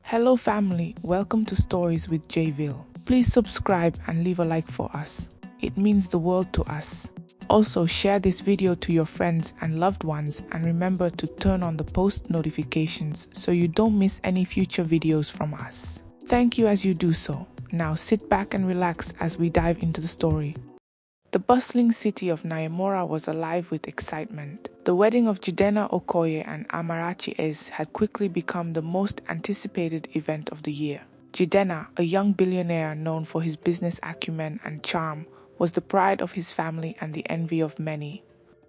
Hello family, welcome to Stories with JAYVIL. Please subscribe and leave a like for us. It means the world to us. Also share this video to your friends and loved ones and remember to turn on the post notifications so you don't miss any future videos from us. Thank you as you do so. Now sit back and relax as we dive into the story. The bustling city of Naimura was alive with excitement. The wedding of Jidena Okoye and Amarachi Eze had quickly become the most anticipated event of the year. Jidena, a young billionaire known for his business acumen and charm, was the pride of his family and the envy of many.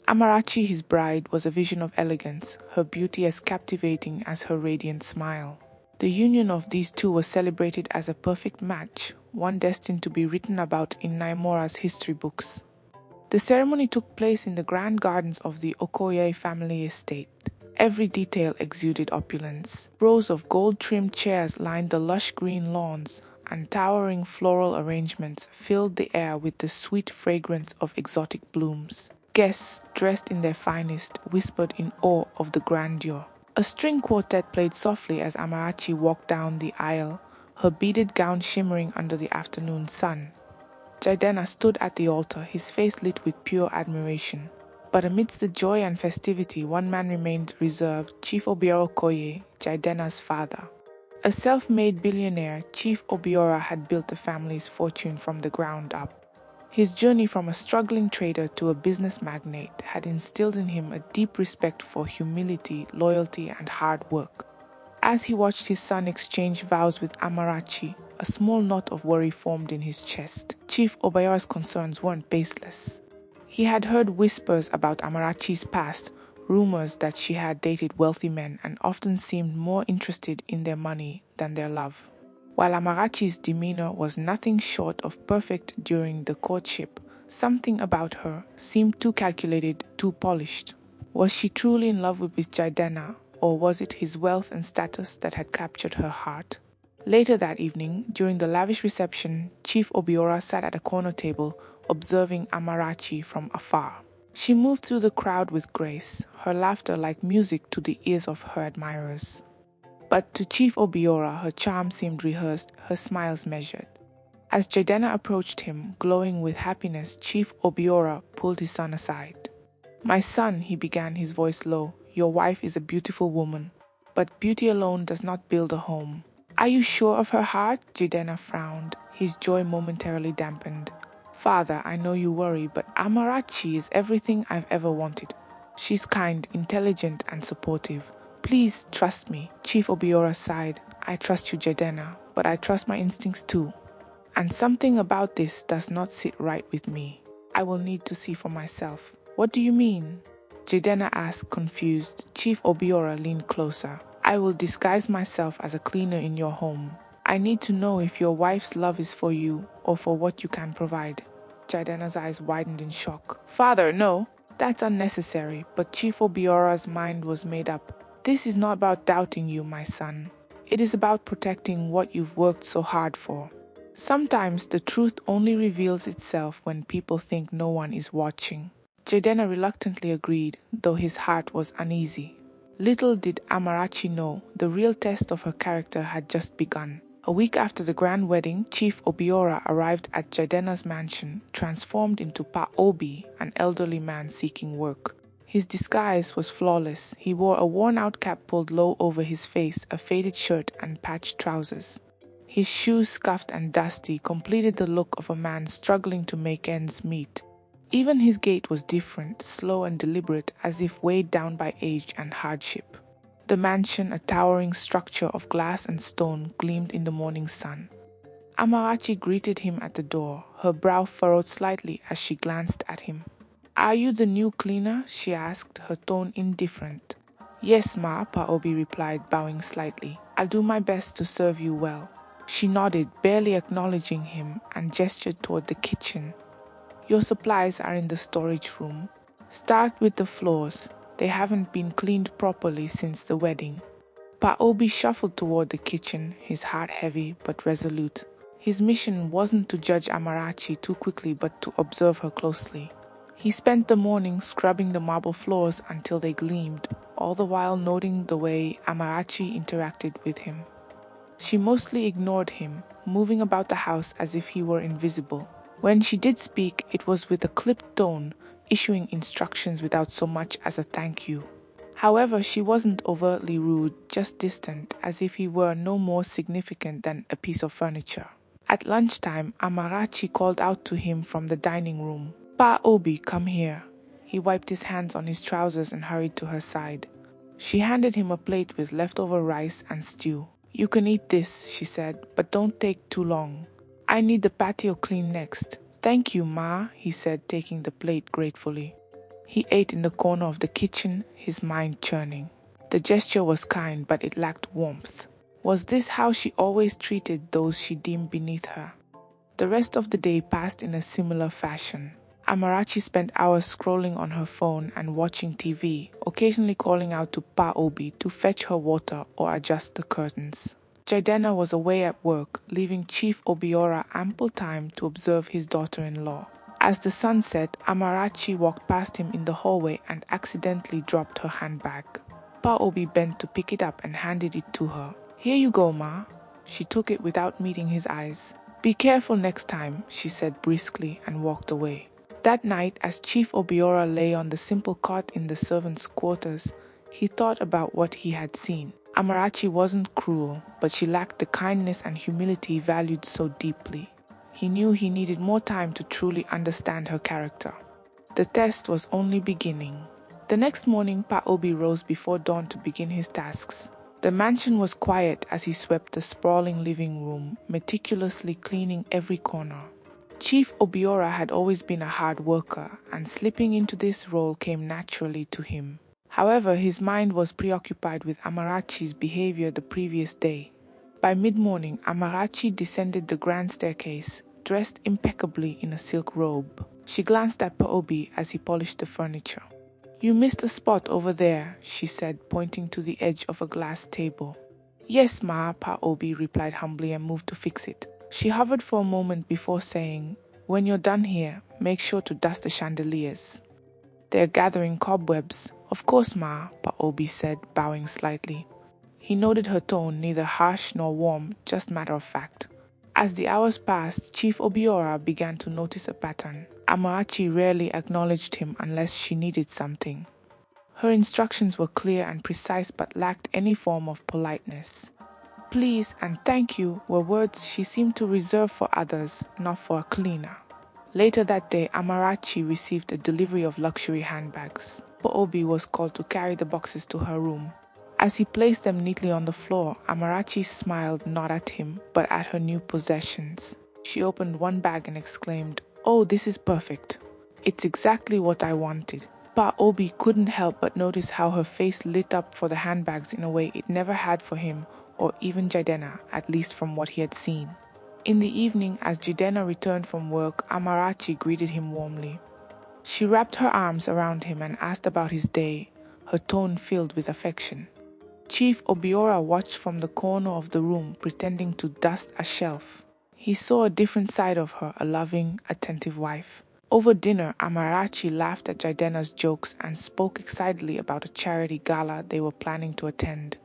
Amarachi, his bride, was a vision of elegance, her beauty as captivating as her radiant smile. The union of these two was celebrated as a perfect match, one destined to be written about in Naimura's history books. The ceremony took place in the grand gardens of the Okoye family estate. Every detail exuded opulence. Rows of gold-trimmed chairs lined the lush green lawns, and towering floral arrangements filled the air with the sweet fragrance of exotic blooms. Guests, dressed in their finest, whispered in awe of the grandeur. A string quartet played softly as Amarachi walked down the aisle, her beaded gown shimmering under the afternoon sun. Jidena stood at the altar, his face lit with pure admiration. But amidst the joy and festivity, one man remained reserved, Chief Obiora Okoye, Jidena's father. A self-made billionaire, Chief Obiora had built the family's fortune from the ground up. His journey from a struggling trader to a business magnate had instilled in him a deep respect for humility, loyalty, and hard work. As he watched his son exchange vows with Amarachi, a small knot of worry formed in his chest. Chief Obayora's concerns weren't baseless. He had heard whispers about Amarachi's past, rumors that she had dated wealthy men and often seemed more interested in their money than their love. While Amarachi's demeanor was nothing short of perfect during the courtship, something about her seemed too calculated, too polished. Was she truly in love with Jidena, or was it his wealth and status that had captured her heart? Later that evening, during the lavish reception, Chief Obiora sat at a corner table, observing Amarachi from afar. She moved through the crowd with grace, her laughter like music to the ears of her admirers. But to Chief Obiora, her charm seemed rehearsed, her smiles measured. As Jidena approached him, glowing with happiness, Chief Obiora pulled his son aside. "My son," he began, his voice low, "your wife is a beautiful woman, but beauty alone does not build a home." "Are you sure of her heart?" Jidena frowned, his joy momentarily dampened. "Father, I know you worry, but Amarachi is everything I've ever wanted. She's kind, intelligent, and supportive. Please trust me." Chief Obiora sighed. "I trust you, Jidena, but I trust my instincts too. And something about this does not sit right with me. I will need to see for myself." "What do you mean?" Jidena asked, confused. Chief Obiora leaned closer. "I will disguise myself as a cleaner in your home. I need to know if your wife's love is for you or for what you can provide." Jidena's eyes widened in shock. "Father, no! That's unnecessary." But Chief Obiora's mind was made up. "This is not about doubting you, my son. It is about protecting what you've worked so hard for. Sometimes the truth only reveals itself when people think no one is watching." Jidena reluctantly agreed, though his heart was uneasy. Little did Amarachi know, the real test of her character had just begun. A week after the grand wedding, Chief Obiora arrived at Jidena's mansion, transformed into Pa Obi, an elderly man seeking work. His disguise was flawless. He wore a worn-out cap pulled low over his face, a faded shirt, and patched trousers. His shoes, scuffed and dusty, completed the look of a man struggling to make ends meet. Even his gait was different, slow and deliberate, as if weighed down by age and hardship. The mansion, a towering structure of glass and stone, gleamed in the morning sun. Amarachi greeted him at the door, her brow furrowed slightly as she glanced at him. "Are you the new cleaner?" she asked, her tone indifferent. "Yes, ma," Pa Obi replied, bowing slightly. "I'll do my best to serve you well." She nodded, barely acknowledging him, and gestured toward the kitchen. "Your supplies are in the storage room. Start with the floors. They haven't been cleaned properly since the wedding." Pa Obi shuffled toward the kitchen, his heart heavy but resolute. His mission wasn't to judge Amarachi too quickly but to observe her closely. He spent the morning scrubbing the marble floors until they gleamed, all the while noting the way Amarachi interacted with him. She mostly ignored him, moving about the house as if he were invisible. When she did speak, it was with a clipped tone, issuing instructions without so much as a thank you. However, she wasn't overtly rude, just distant, as if he were no more significant than a piece of furniture. At lunchtime, Amarachi called out to him from the dining room, "Pa Obi, come here." He wiped his hands on his trousers and hurried to her side. She handed him a plate with leftover rice and stew. "You can eat this," she said, "but don't take too long. I need the patio cleaned next." "Thank you, Ma," he said, taking the plate gratefully. He ate in the corner of the kitchen, his mind churning. The gesture was kind, but it lacked warmth. Was this how she always treated those she deemed beneath her? The rest of the day passed in a similar fashion. Amarachi spent hours scrolling on her phone and watching TV, occasionally calling out to Pa Obi to fetch her water or adjust the curtains. Jaydena was away at work, leaving Chief Obiora ample time to observe his daughter-in-law. As the sun set, Amarachi walked past him in the hallway and accidentally dropped her handbag. Pa Obi bent to pick it up and handed it to her. "Here you go, Ma." She took it without meeting his eyes. "Be careful next time," she said briskly and walked away. That night, as Chief Obiora lay on the simple cot in the servants' quarters, he thought about what he had seen. Amarachi wasn't cruel, but she lacked the kindness and humility valued so deeply. He knew he needed more time to truly understand her character. The test was only beginning. The next morning, Pa Obi rose before dawn to begin his tasks. The mansion was quiet as he swept the sprawling living room, meticulously cleaning every corner. Chief Obiora had always been a hard worker, and slipping into this role came naturally to him. However, his mind was preoccupied with Amarachi's behavior the previous day. By mid-morning, Amarachi descended the grand staircase, dressed impeccably in a silk robe. She glanced at Pa Obi as he polished the furniture. "You missed a spot over there," she said, pointing to the edge of a glass table. "Yes, Ma," Pa Obi replied humbly and moved to fix it. She hovered for a moment before saying, "When you're done here, make sure to dust the chandeliers. They're gathering cobwebs." "Of course, Ma," Pa Obi said, bowing slightly. He noted her tone, neither harsh nor warm, just matter of fact. As the hours passed, Chief Obiora began to notice a pattern. Amarachi rarely acknowledged him unless she needed something. Her instructions were clear and precise but lacked any form of politeness. "Please" and "thank you" were words she seemed to reserve for others, not for a cleaner. Later that day, Amarachi received a delivery of luxury handbags. Pa Obi was called to carry the boxes to her room. As he placed them neatly on the floor, Amarachi smiled not at him, but at her new possessions. She opened one bag and exclaimed, "Oh, this is perfect. It's exactly what I wanted." Pa Obi couldn't help but notice how her face lit up for the handbags in a way it never had for him, or even Jaydena, at least from what he had seen. In the evening, as Jaydena returned from work, Amarachi greeted him warmly. She wrapped her arms around him and asked about his day, her tone filled with affection. Chief Obiora watched from the corner of the room, pretending to dust a shelf. He saw a different side of her, a loving, attentive wife. Over dinner, Amarachi laughed at Jaydena's jokes and spoke excitedly about a charity gala they were planning to attend.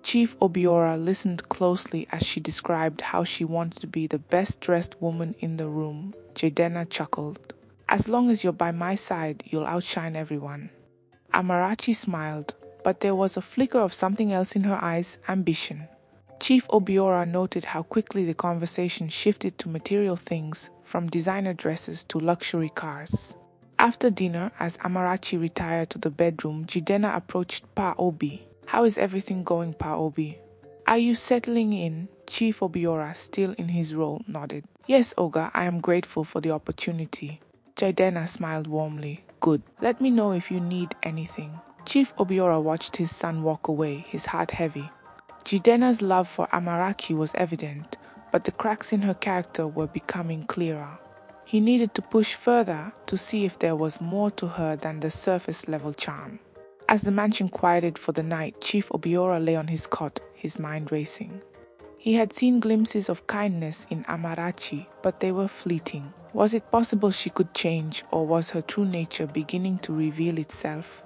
Chief Obiora listened closely as she described how she wanted to be the best-dressed woman in the room. Jaydena chuckled. "As long as you're by my side, you'll outshine everyone." Amarachi smiled, but there was a flicker of something else in her eyes, ambition. Chief Obiora noted how quickly the conversation shifted to material things, from designer dresses to luxury cars. After dinner, as Amarachi retired to the bedroom, Jaydena approached Pa Obi. "How is everything going, Pa Obi?" "Are you settling in?" Chief Obiora, still in his role, nodded. "Yes, Oga, I am grateful for the opportunity." Jaydena smiled warmly. "Good. Let me know if you need anything." Chief Obiora watched his son walk away, his heart heavy. Jaydena's love for Amarachi was evident, but the cracks in her character were becoming clearer. He needed to push further to see if there was more to her than the surface-level charm. As the mansion quieted for the night, Chief Obiora lay on his cot, his mind racing. He had seen glimpses of kindness in Amarachi, but they were fleeting. Was it possible she could change, or was her true nature beginning to reveal itself?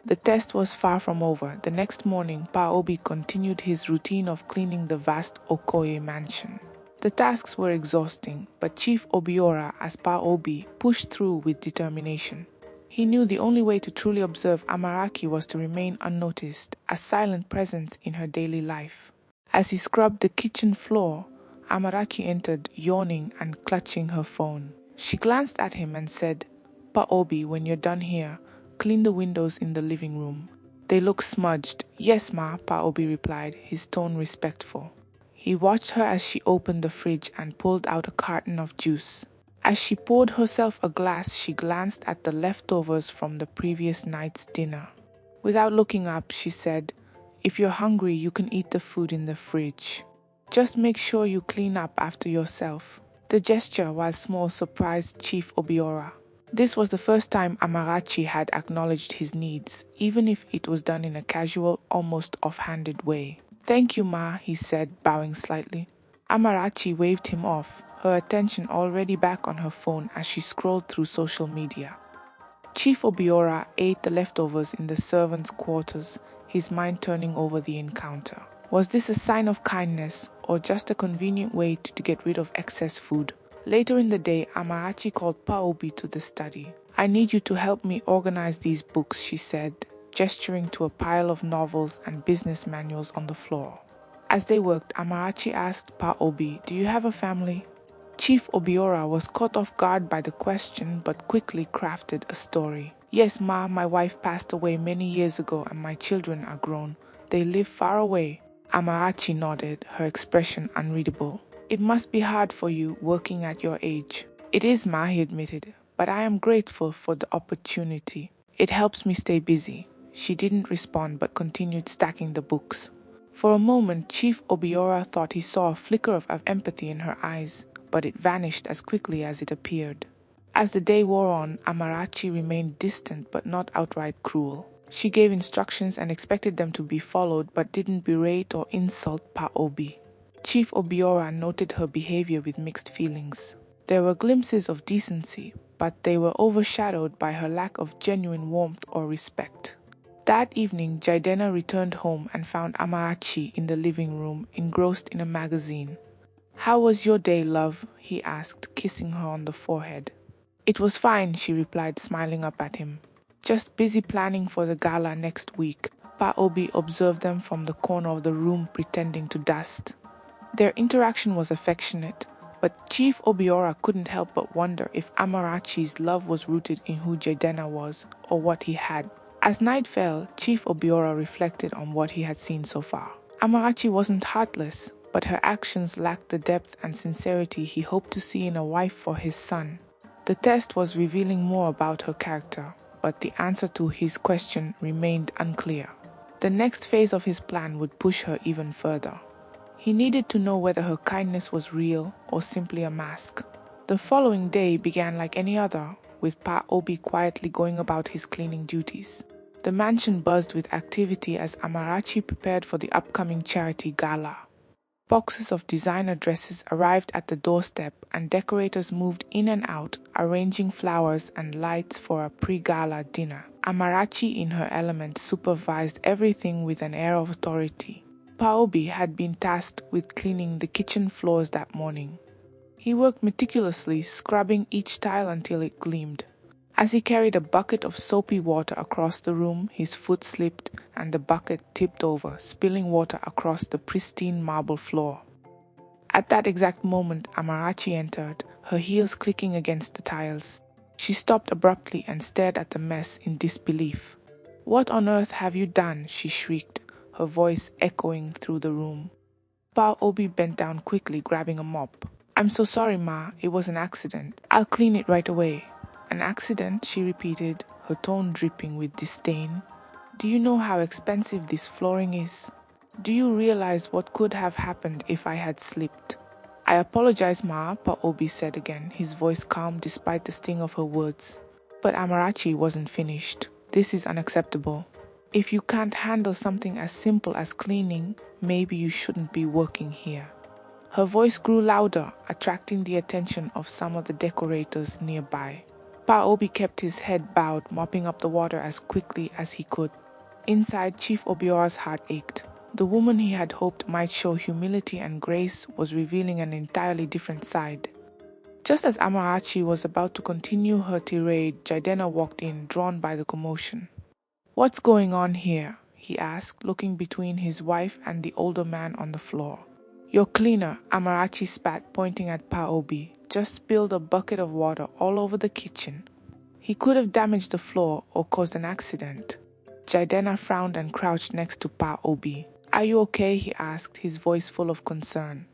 The test was far from over. The next morning, Pa Obi continued his routine of cleaning the vast Okoye mansion. The tasks were exhausting, but Chief Obiora, as Pa Obi, pushed through with determination. He knew the only way to truly observe Amaraki was to remain unnoticed, a silent presence in her daily life. As he scrubbed the kitchen floor, Amaraki entered, yawning and clutching her phone. She glanced at him and said, "Pa Obi, when you're done here, clean the windows in the living room. They look smudged." "Yes, ma," Pa Obi replied, his tone respectful. He watched her as she opened the fridge and pulled out a carton of juice. As she poured herself a glass, she glanced at the leftovers from the previous night's dinner. Without looking up, she said, "If you're hungry, you can eat the food in the fridge. Just make sure you clean up after yourself." The gesture, while small, surprised Chief Obiora. This was the first time Amarachi had acknowledged his needs, even if it was done in a casual, almost offhanded way. "Thank you, ma," he said, bowing slightly. Amarachi waved him off, her attention already back on her phone as she scrolled through social media. Chief Obiora ate the leftovers in the servants' quarters, his mind turning over the encounter. Was this a sign of kindness, or just a convenient way to get rid of excess food? Later in the day, Amarachi called Pa Obi to the study. "I need you to help me organize these books," she said, gesturing to a pile of novels and business manuals on the floor. As they worked, Amarachi asked Pa Obi, "Do you have a family?" Chief Obiora was caught off guard by the question but quickly crafted a story. "Yes, ma, my wife passed away many years ago and my children are grown. They live far away." Amarachi nodded, her expression unreadable. "It must be hard for you, working at your age." "It is, ma," he admitted, "but I am grateful for the opportunity. It helps me stay busy." She didn't respond but continued stacking the books. For a moment, Chief Obiora thought he saw a flicker of empathy in her eyes, but it vanished as quickly as it appeared. As the day wore on, Amarachi remained distant but not outright cruel. She gave instructions and expected them to be followed but didn't berate or insult Pa Obi. Chief Obiora noted her behavior with mixed feelings. There were glimpses of decency, but they were overshadowed by her lack of genuine warmth or respect. That evening, Jaidena returned home and found Amarachi in the living room, engrossed in a magazine. "How was your day, love?" he asked, kissing her on the forehead. "It was fine," she replied, smiling up at him. "Just busy planning for the gala next week." Pa Obi observed them from the corner of the room, pretending to dust. Their interaction was affectionate, but Chief Obiora couldn't help but wonder if Amarachi's love was rooted in who Jaidena was, or what he had. As night fell, Chief Obiora reflected on what he had seen so far. Amarachi wasn't heartless, but her actions lacked the depth and sincerity he hoped to see in a wife for his son. The test was revealing more about her character, but the answer to his question remained unclear. The next phase of his plan would push her even further. He needed to know whether her kindness was real or simply a mask. The following day began like any other, with Pa Obi quietly going about his cleaning duties. The mansion buzzed with activity as Amarachi prepared for the upcoming charity gala. Boxes of designer dresses arrived at the doorstep and decorators moved in and out, arranging flowers and lights for a pre-gala dinner. Amarachi, in her element, supervised everything with an air of authority. Pa Obi had been tasked with cleaning the kitchen floors that morning. He worked meticulously, scrubbing each tile until it gleamed. As he carried a bucket of soapy water across the room, his foot slipped and the bucket tipped over, spilling water across the pristine marble floor. At that exact moment, Amarachi entered, her heels clicking against the tiles. She stopped abruptly and stared at the mess in disbelief. "What on earth have you done?" she shrieked, her voice echoing through the room. Pa Obi bent down quickly, grabbing a mop. "I'm so sorry, Ma. It was an accident. I'll clean it right away." "An accident?" she repeated, her tone dripping with disdain. "Do you know how expensive this flooring is? Do you realize what could have happened if I had slipped?" "I apologize, Ma," Pa Obi said again, his voice calm despite the sting of her words. But Amarachi wasn't finished. "This is unacceptable. If you can't handle something as simple as cleaning, maybe you shouldn't be working here." Her voice grew louder, attracting the attention of some of the decorators nearby. Pa Obi kept his head bowed, mopping up the water as quickly as he could. Inside, Chief Obiora's heart ached. The woman he had hoped might show humility and grace was revealing an entirely different side. Just as Amarachi was about to continue her tirade, Jidenna walked in, drawn by the commotion. "What's going on here?" he asked, looking between his wife and the older man on the floor. "Your cleaner," Amarachi spat, pointing at Pa Obi, "just spilled a bucket of water all over the kitchen. He could have damaged the floor or caused an accident." Jidenna frowned and crouched next to Pa Obi. "Are you okay?" he asked, his voice full of concern.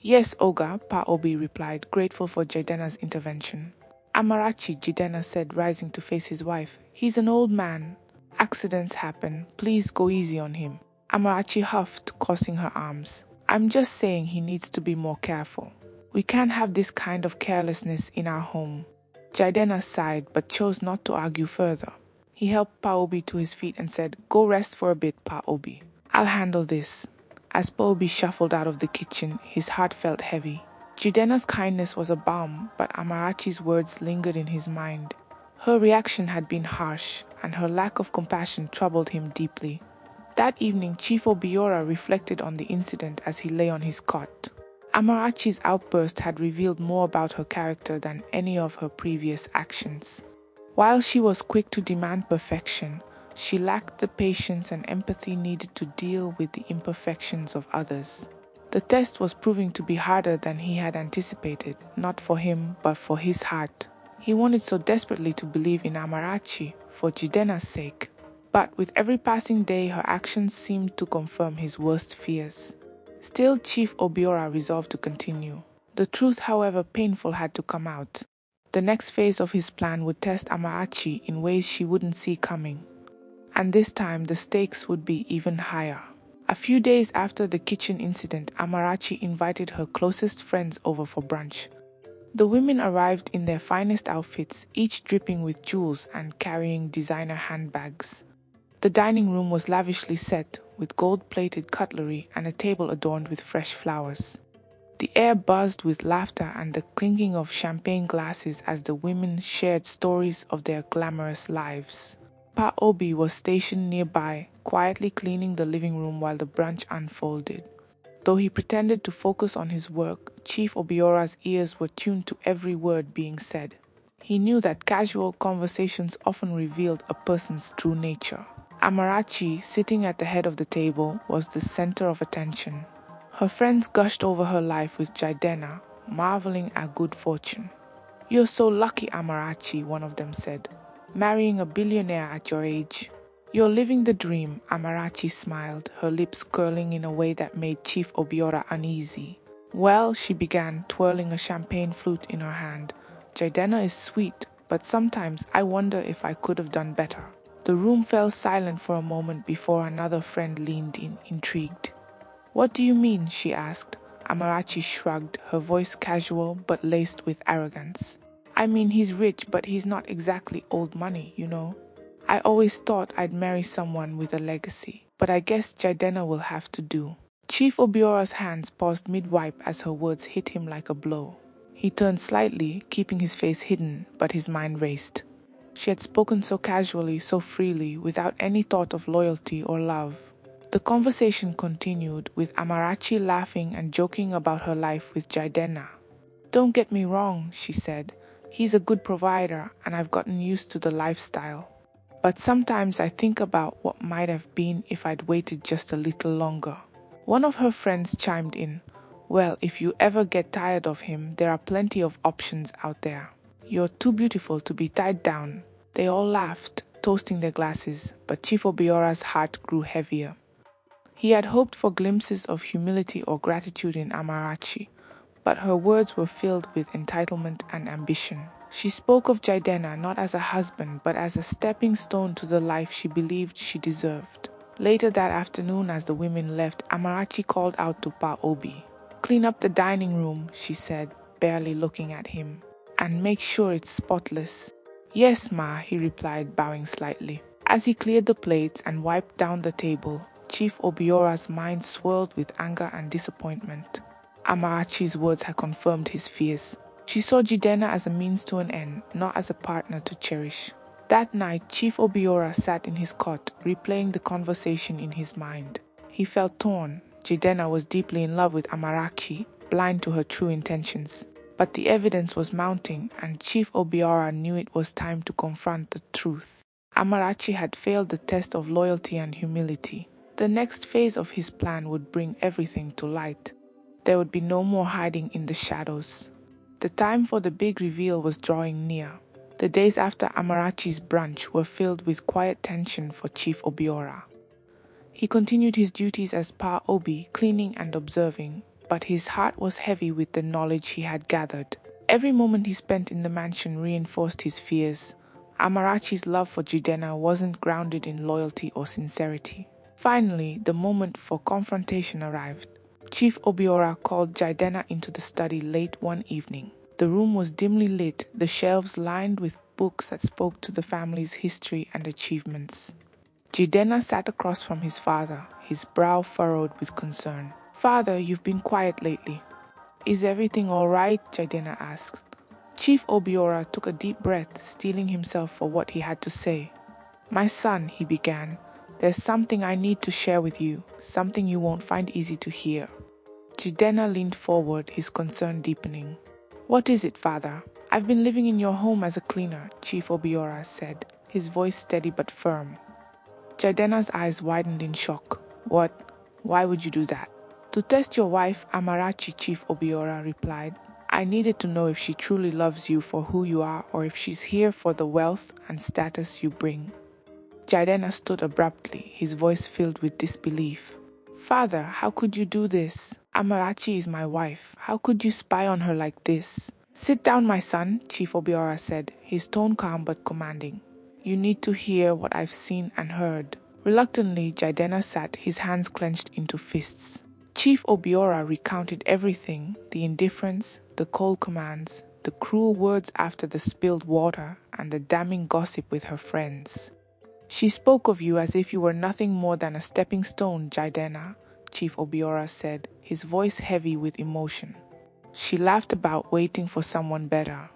"Yes, Oga," Pa Obi replied, grateful for Jidenna's intervention. "Amarachi," Jidenna said, rising to face his wife. "He's an old man. Accidents happen. Please go easy on him." Amarachi huffed, crossing her arms. "I'm just saying he needs to be more careful. We can't have this kind of carelessness in our home." Jidenna sighed, but chose not to argue further. He helped Pa Obi to his feet and said, "Go rest for a bit, Pa Obi. I'll handle this." As Pa Obi shuffled out of the kitchen, his heart felt heavy. Jidenna's kindness was a balm, but Amarachi's words lingered in his mind. Her reaction had been harsh, and her lack of compassion troubled him deeply. That evening, Chief Obiora reflected on the incident as he lay on his cot. Amarachi's outburst had revealed more about her character than any of her previous actions. While she was quick to demand perfection, she lacked the patience and empathy needed to deal with the imperfections of others. The test was proving to be harder than he had anticipated, not for him, but for his heart. He wanted so desperately to believe in Amarachi, for Jidenna's sake. But with every passing day, her actions seemed to confirm his worst fears. Still, Chief Obiora resolved to continue. The truth, however painful, had to come out. The next phase of his plan would test Amarachi in ways she wouldn't see coming. And this time, the stakes would be even higher. A few days after the kitchen incident, Amarachi invited her closest friends over for brunch. The women arrived in their finest outfits, each dripping with jewels and carrying designer handbags. The dining room was lavishly set, with gold-plated cutlery and a table adorned with fresh flowers. The air buzzed with laughter and the clinking of champagne glasses as the women shared stories of their glamorous lives. Pa Obi was stationed nearby, quietly cleaning the living room while the brunch unfolded. Though he pretended to focus on his work, Chief Obiora's ears were tuned to every word being said. He knew that casual conversations often revealed a person's true nature. Amarachi, sitting at the head of the table, was the center of attention. Her friends gushed over her life with Jidenna, marveling at good fortune. "You're so lucky, Amarachi," one of them said. "Marrying a billionaire at your age." "You're living the dream," Amarachi smiled, her lips curling in a way that made Chief Obiora uneasy. "Well," she began, twirling a champagne flute in her hand, "Jidenna is sweet, but sometimes I wonder if I could have done better." The room fell silent for a moment before another friend leaned in, intrigued. "What do you mean?" she asked. Amarachi shrugged, her voice casual but laced with arrogance. "I mean, he's rich, but he's not exactly old money, you know. I always thought I'd marry someone with a legacy, but I guess Jidenna will have to do." Chief Obiora's hands paused mid-wipe as her words hit him like a blow. He turned slightly, keeping his face hidden, but his mind raced. She had spoken so casually, so freely, without any thought of loyalty or love. The conversation continued, with Amarachi laughing and joking about her life with Jidenna. "Don't get me wrong," she said. "He's a good provider, and I've gotten used to the lifestyle. But sometimes I think about what might have been if I'd waited just a little longer." One of her friends chimed in. "Well, if you ever get tired of him, there are plenty of options out there. You're too beautiful to be tied down." They all laughed, toasting their glasses, but Chief Obiora's heart grew heavier. He had hoped for glimpses of humility or gratitude in Amarachi, but her words were filled with entitlement and ambition. She spoke of Jidenna not as a husband, but as a stepping stone to the life she believed she deserved. Later that afternoon, as the women left, Amarachi called out to Pa Obi. "Clean up the dining room," she said, barely looking at him, "and make sure it's spotless." "Yes, Ma," he replied, bowing slightly. As he cleared the plates and wiped down the table, Chief Obiora's mind swirled with anger and disappointment. Amarachi's words had confirmed his fears. She saw Jidena as a means to an end, not as a partner to cherish. That night, Chief Obiora sat in his cot, replaying the conversation in his mind. He felt torn. Jidena was deeply in love with Amarachi, blind to her true intentions. But the evidence was mounting, and Chief Obiora knew it was time to confront the truth. Amarachi had failed the test of loyalty and humility. The next phase of his plan would bring everything to light. There would be no more hiding in the shadows. The time for the big reveal was drawing near. The days after Amarachi's brunch were filled with quiet tension for Chief Obiora. He continued his duties as Pa Obi, cleaning and observing, but his heart was heavy with the knowledge he had gathered. Every moment he spent in the mansion reinforced his fears. Amarachi's love for Jidena wasn't grounded in loyalty or sincerity. Finally, the moment for confrontation arrived. Chief Obiora called Jidena into the study late one evening. The room was dimly lit, the shelves lined with books that spoke to the family's history and achievements. Jidena sat across from his father, his brow furrowed with concern. "Father, you've been quiet lately." "Is everything all right?" Jidena asked. Chief Obiora took a deep breath, steeling himself for what he had to say. "My son," he began, "there's something I need to share with you, something you won't find easy to hear." Jidena leaned forward, his concern deepening. "What is it, father?" "I've been living in your home as a cleaner," Chief Obiora said, his voice steady but firm. Jidena's eyes widened in shock. "What? Why would you do that?" "To test your wife, Amarachi," Chief Obiora replied. "I needed to know if she truly loves you for who you are or if she's here for the wealth and status you bring." Jidena stood abruptly, his voice filled with disbelief. "Father, how could you do this? Amarachi is my wife. How could you spy on her like this?" "Sit down, my son," Chief Obiora said, his tone calm but commanding. "You need to hear what I've seen and heard." Reluctantly, Jidena sat, his hands clenched into fists. Chief Obiora recounted everything, the indifference, the cold commands, the cruel words after the spilled water, and the damning gossip with her friends. "She spoke of you as if you were nothing more than a stepping stone, Jidena," Chief Obiora said, his voice heavy with emotion. "She laughed about waiting for someone better.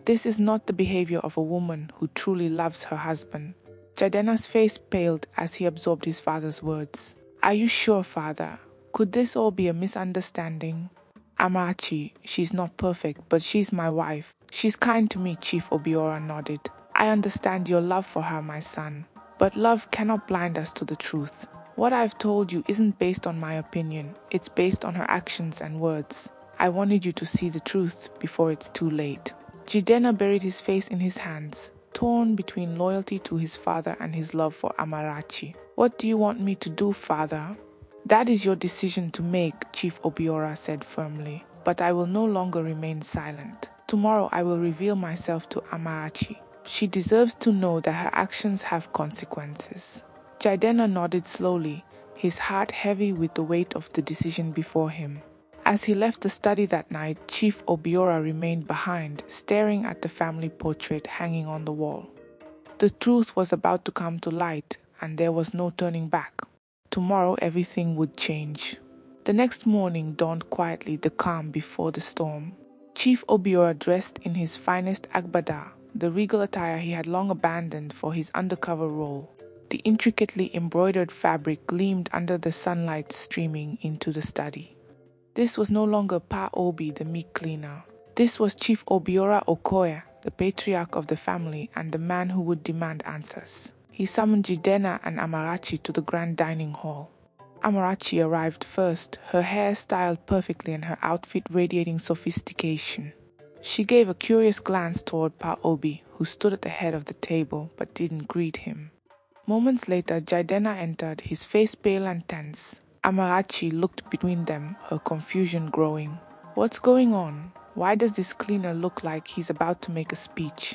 This is not the behavior of a woman who truly loves her husband." Jidena's face paled as he absorbed his father's words. "Are you sure, father? Could this all be a misunderstanding?" "Amarachi, she's not perfect, but she's my wife. She's kind to me," Chief Obiora nodded. "I understand your love for her, my son. But love cannot blind us to the truth. What I've told you isn't based on my opinion. It's based on her actions and words. I wanted you to see the truth before it's too late." Jidena buried his face in his hands, torn between loyalty to his father and his love for Amarachi. "What do you want me to do, father?" "That is your decision to make," Chief Obiora said firmly. "But I will no longer remain silent. Tomorrow I will reveal myself to Amarachi. She deserves to know that her actions have consequences." Jidena nodded slowly, his heart heavy with the weight of the decision before him. As he left the study that night, Chief Obiora remained behind, staring at the family portrait hanging on the wall. The truth was about to come to light, and there was no turning back. Tomorrow everything would change. The next morning dawned quietly, the calm before the storm. Chief Obiora, dressed in his finest agbada, the regal attire he had long abandoned for his undercover role. The intricately embroidered fabric gleamed under the sunlight streaming into the study. This was no longer Pa Obi, the meek cleaner. This was Chief Obiora Okoye, the patriarch of the family and the man who would demand answers. He summoned Jidena and Amarachi to the grand dining hall. Amarachi arrived first, her hair styled perfectly and her outfit radiating sophistication. She gave a curious glance toward Pa Obi, who stood at the head of the table but didn't greet him. Moments later, Jidena entered, his face pale and tense. Amarachi looked between them, her confusion growing. "What's going on? Why does this cleaner look like he's about to make a speech?"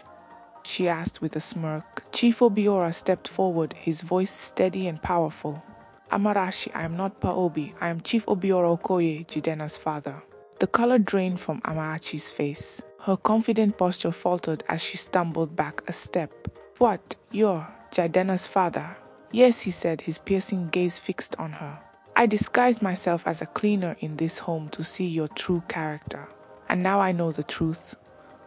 she asked with a smirk. Chief Obiora stepped forward, his voice steady and powerful. "Amarachi, I am not Pa Obi. I am Chief Obiora Okoye, Jidena's father." The color drained from Amarachi's face. Her confident posture faltered as she stumbled back a step. "What? You're Jidena's father?" "Yes," he said, his piercing gaze fixed on her. "I disguised myself as a cleaner in this home to see your true character. And now I know the truth.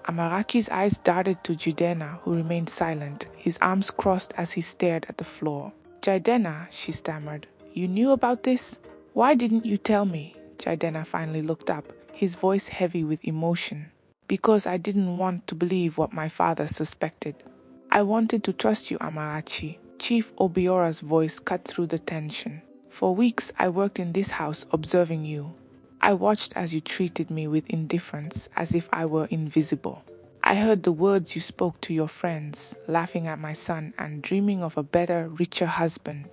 Amarachi's eyes darted to Jidena, who remained silent, his arms crossed as he stared at the floor. Jidena, she stammered, you knew about this? Why didn't you tell me? Jidena finally looked up, his voice heavy with emotion. Because I didn't want to believe what my father suspected. I wanted to trust you, Amarachi. Chief Obiora's voice cut through the tension. For weeks I worked in this house observing you. I watched as you treated me with indifference, as if I were invisible. I heard the words you spoke to your friends, laughing at my son and dreaming of a better, richer husband.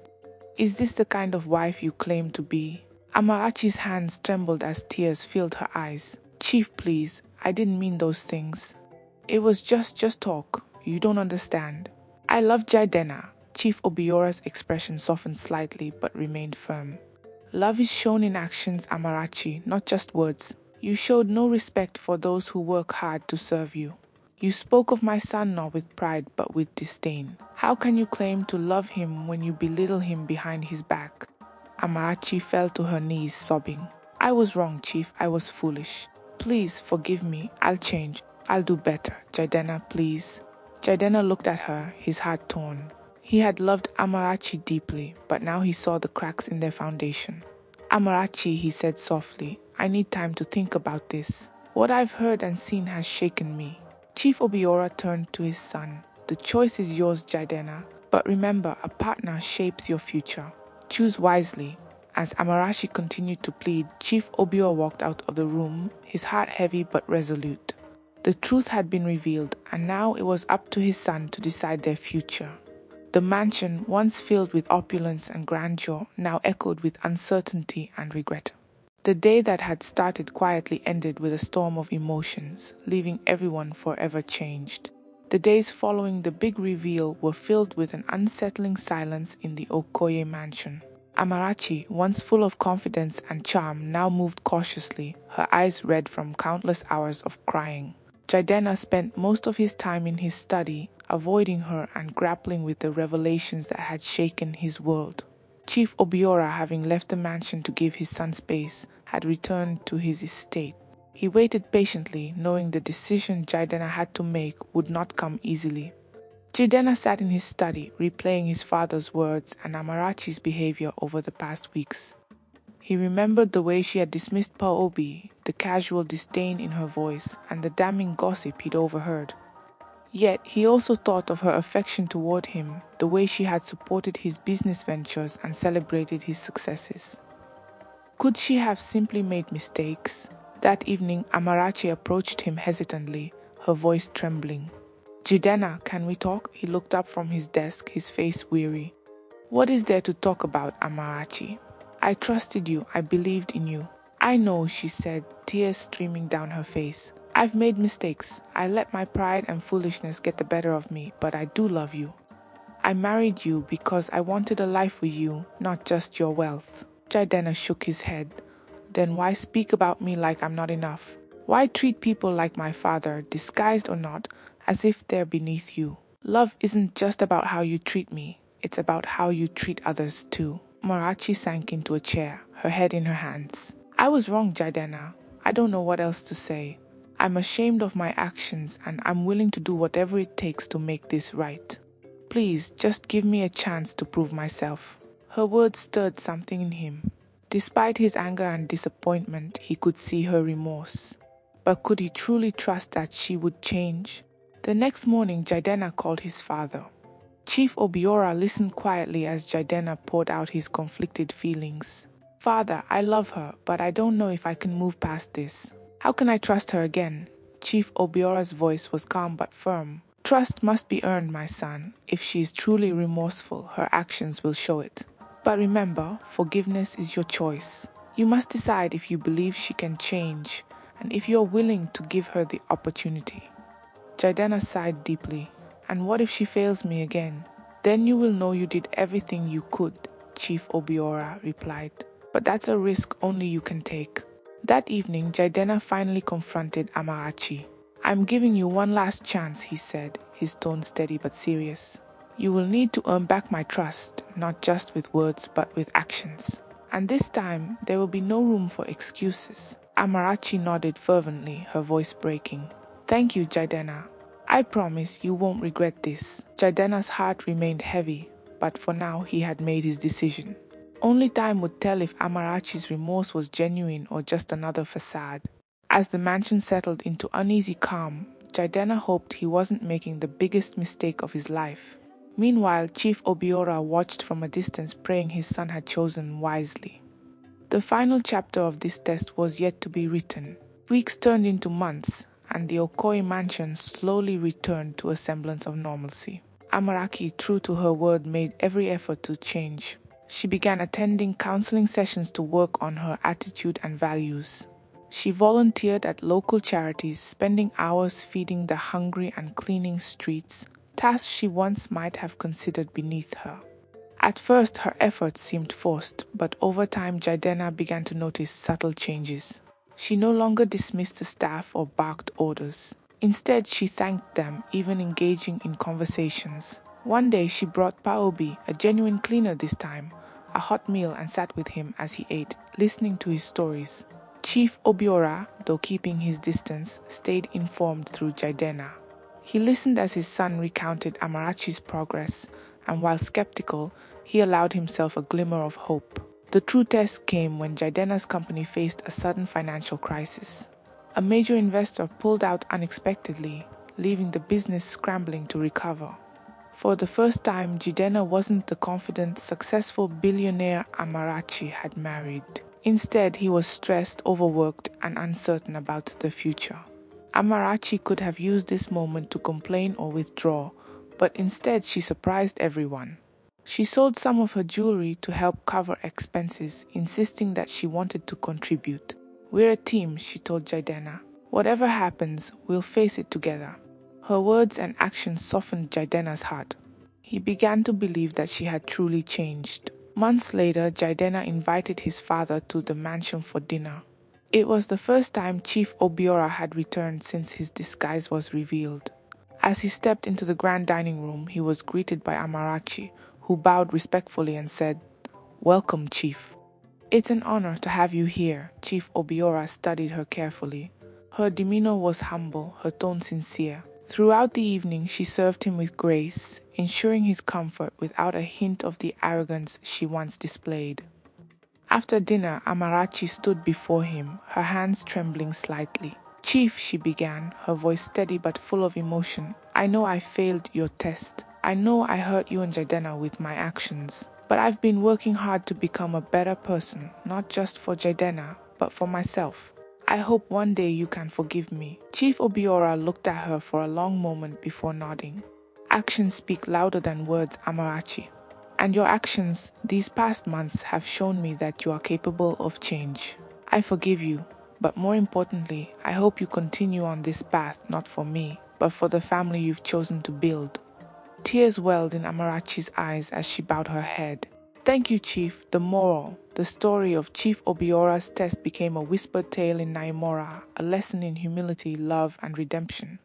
Is this the kind of wife you claim to be? Amarachi's hands trembled as tears filled her eyes. Chief, please, I didn't mean those things. It was just talk. You don't understand. I love Jidena. Chief Obiora's expression softened slightly but remained firm. Love is shown in actions, Amarachi, not just words. You showed no respect for those who work hard to serve you. You spoke of my son not with pride but with disdain. How can you claim to love him when you belittle him behind his back? Amarachi fell to her knees, sobbing. I was wrong, Chief. I was foolish. Please forgive me. I'll change. I'll do better. Jidena, please. Jidena looked at her, his heart torn. He had loved Amarachi deeply, but now he saw the cracks in their foundation. Amarachi, he said softly, I need time to think about this. What I've heard and seen has shaken me. Chief Obiora turned to his son. The choice is yours, Jidena, but remember, a partner shapes your future. Choose wisely. As Amarachi continued to plead, Chief Obiora walked out of the room, his heart heavy but resolute. The truth had been revealed, and now it was up to his son to decide their future. The mansion, once filled with opulence and grandeur, now echoed with uncertainty and regret. The day that had started quietly ended with a storm of emotions, leaving everyone forever changed. The days following the big reveal were filled with an unsettling silence in the Okoye mansion. Amarachi, once full of confidence and charm, now moved cautiously, her eyes red from countless hours of crying. Jidena spent most of his time in his study, avoiding her and grappling with the revelations that had shaken his world. Chief Obiora, having left the mansion to give his son space, had returned to his estate. He waited patiently, knowing the decision Jidena had to make would not come easily. Jidena sat in his study, replaying his father's words and Amarachi's behavior over the past weeks. He remembered the way she had dismissed Paobi, the casual disdain in her voice, and the damning gossip he'd overheard. Yet he also thought of her affection toward him, the way she had supported his business ventures and celebrated his successes. Could she have simply made mistakes? That evening, Amarachi approached him hesitantly, her voice trembling. Jidena, can we talk? He looked up from his desk, his face weary. What is there to talk about, Amarachi? I trusted you, I believed in you. I know, she said, tears streaming down her face. I've made mistakes. I let my pride and foolishness get the better of me, but I do love you. I married you because I wanted a life with you, not just your wealth. Jidena shook his head. Then why speak about me like I'm not enough? Why treat people like my father, disguised or not, as if they're beneath you? Love isn't just about how you treat me. It's about how you treat others too. Amarachi sank into a chair, her head in her hands. I was wrong, Jidena. I don't know what else to say. I'm ashamed of my actions and I'm willing to do whatever it takes to make this right. Please, just give me a chance to prove myself. Her words stirred something in him. Despite his anger and disappointment, he could see her remorse. But could he truly trust that she would change? The next morning, Jidena called his father. Chief Obiora listened quietly as Jidena poured out his conflicted feelings. Father, I love her, but I don't know if I can move past this. How can I trust her again? Chief Obiora's voice was calm but firm. Trust must be earned, my son. If she is truly remorseful, her actions will show it. But remember, forgiveness is your choice. You must decide if you believe she can change, and if you're willing to give her the opportunity. Jidena sighed deeply. And what if she fails me again? Then you will know you did everything you could, Chief Obiora replied. But that's a risk only you can take. That evening, Jidena finally confronted Amarachi. I'm giving you one last chance, he said, his tone steady but serious. You will need to earn back my trust, not just with words but with actions. And this time, there will be no room for excuses. Amarachi nodded fervently, her voice breaking. Thank you, Jidenna. I promise you won't regret this. Jidenna's heart remained heavy, but for now he had made his decision. Only time would tell if Amarachi's remorse was genuine or just another facade. As the mansion settled into uneasy calm, Jidenna hoped he wasn't making the biggest mistake of his life. Meanwhile, Chief Obiora watched from a distance, praying his son had chosen wisely. The final chapter of this test was yet to be written. Weeks turned into months, and the Okoye mansion slowly returned to a semblance of normalcy. Amaraki, true to her word, made every effort to change. She began attending counseling sessions to work on her attitude and values. She volunteered at local charities, spending hours feeding the hungry and cleaning streets, tasks she once might have considered beneath her. At first, her efforts seemed forced, but over time Jidenna began to notice subtle changes. She no longer dismissed the staff or barked orders. Instead, she thanked them, even engaging in conversations. One day, she brought Paobi, a genuine cleaner this time, a hot meal and sat with him as he ate, listening to his stories. Chief Obiora, though keeping his distance, stayed informed through Jidenna. He listened as his son recounted Amarachi's progress, and while skeptical, he allowed himself a glimmer of hope. The true test came when Jidenna's company faced a sudden financial crisis. A major investor pulled out unexpectedly, leaving the business scrambling to recover. For the first time, Jidenna wasn't the confident, successful billionaire Amarachi had married. Instead, he was stressed, overworked, and uncertain about the future. Amarachi could have used this moment to complain or withdraw, but instead she surprised everyone. She sold some of her jewelry to help cover expenses, insisting that she wanted to contribute. "We're a team," she told Jidenna. "Whatever happens, we'll face it together." Her words and actions softened Jidenna's heart. He began to believe that she had truly changed. Months later, Jidenna invited his father to the mansion for dinner. It was the first time Chief Obiora had returned since his disguise was revealed. As he stepped into the grand dining room, he was greeted by Amarachi, who bowed respectfully and said, "Welcome, Chief." "It's an honor to have you here." Chief Obiora studied her carefully. Her demeanor was humble, her tone sincere. Throughout the evening, she served him with grace, ensuring his comfort without a hint of the arrogance she once displayed. After dinner, Amarachi stood before him, her hands trembling slightly. "Chief," she began, her voice steady but full of emotion, "I know I failed your test. I know I hurt you and Jidenna with my actions. But I've been working hard to become a better person, not just for Jidenna, but for myself. I hope one day you can forgive me." Chief Obiora looked at her for a long moment before nodding. "Actions speak louder than words, Amarachi. And your actions these past months have shown me that you are capable of change. I forgive you, but more importantly, I hope you continue on this path not for me, but for the family you've chosen to build." Tears welled in Amarachi's eyes as she bowed her head. "Thank you, Chief." The moral, the story of Chief Obiora's test became a whispered tale in Naimora, a lesson in humility, love, and redemption.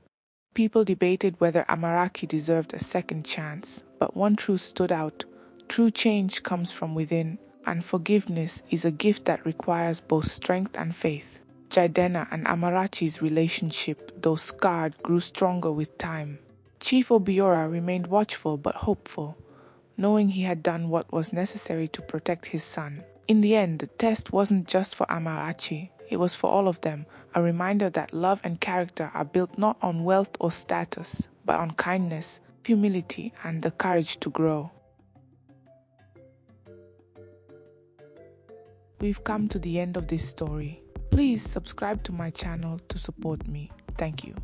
People debated whether Amaraki deserved a second chance, but one truth stood out. True change comes from within, and forgiveness is a gift that requires both strength and faith. Jidenna and Amarachi's relationship, though scarred, grew stronger with time. Chief Obiora remained watchful but hopeful, knowing he had done what was necessary to protect his son. In the end, the test wasn't just for Amarachi, it was for all of them, a reminder that love and character are built not on wealth or status, but on kindness, humility, and the courage to grow. We've come to the end of this story. Please subscribe to my channel to support me. Thank you.